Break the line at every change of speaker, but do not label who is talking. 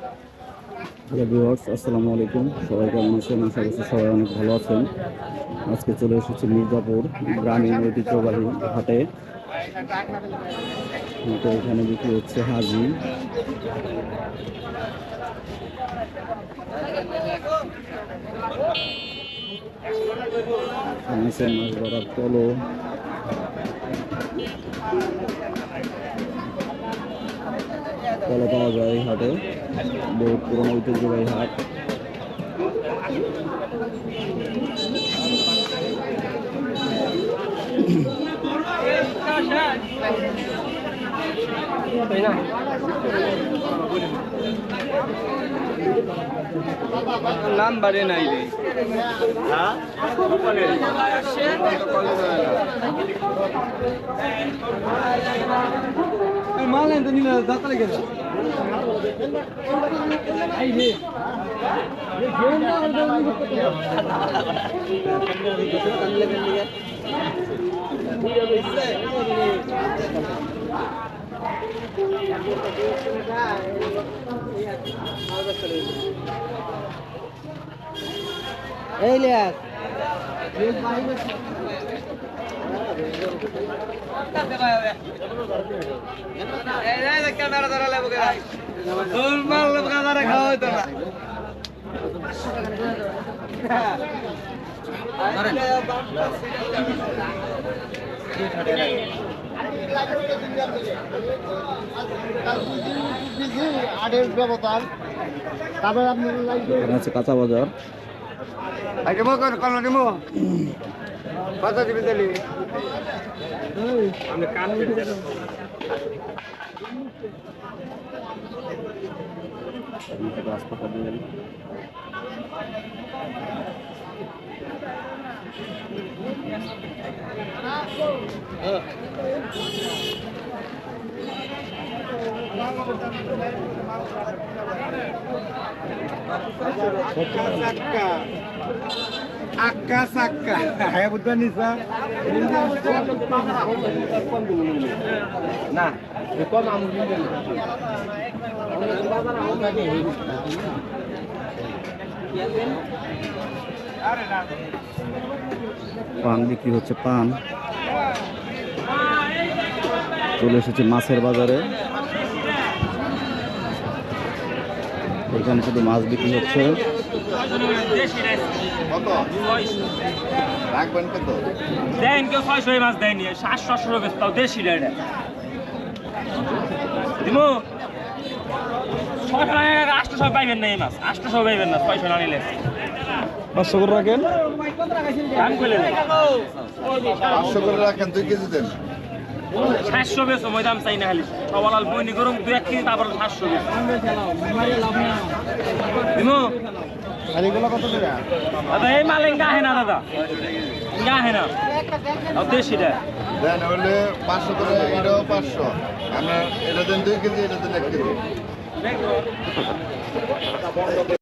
Hello viewers, আসসালামু আলাইকুম। সবাই কেমন আছেন? আশা করছি সবাই অনেক ভালো আছেন। আজকে চলে এসেছি মির্জাপুর গ্রামীণ ঐতিহ্যবাহী হাটে। তো এখানে বিক্রি হচ্ছে হাজি, মাছের মাছ ধরার পলো, পলো পাওয়া যায় এই হাটে। বহু পুরনো ঐতিহ্যবাহী হাট।
নাম বাড়ে নাই রে মাল তো নিলে দাঁত লেগে এই লিয়াস ক্যামেরা ধরা লাগবে খাওয়া হইতো না
এখানে আছে কাঁচা বাজার। হাসপাতাল
আক্কা সাক্কা হ্যাঁ বুঝতে নিসা না কম
পান বিক্রি হচ্ছে। পান চলে এসেছে মাছের বাজারে। এখানে শুধু মাছ বিক্রি হচ্ছে।
দেন কেউ 600 মাছ দেয়নি, 700 বেশ তাও দেশি রেট দিমু 600 টাকা 800 পাইবেন না। এই মাছ 800 পাইবেন না, 600 না নিলে
500 করে রাখেন
দাম কইলেন
500 করে রাখেন, 2 কেজি দেন।
700 বেশ ওই দাম চাই না। খালি সবাল বইনি গরম 2-1 কেজি তারপর 700 বেশ দিমু।
আর এগুলো কত করে?
দাদা এই মাল গাহে না, দাদা গাহে না, তাও দেশি রে
দেন হলে 500 করে, এটাও 500। আমরা এটা দেন 2 কেজি, এটা দেন 1 কেজি।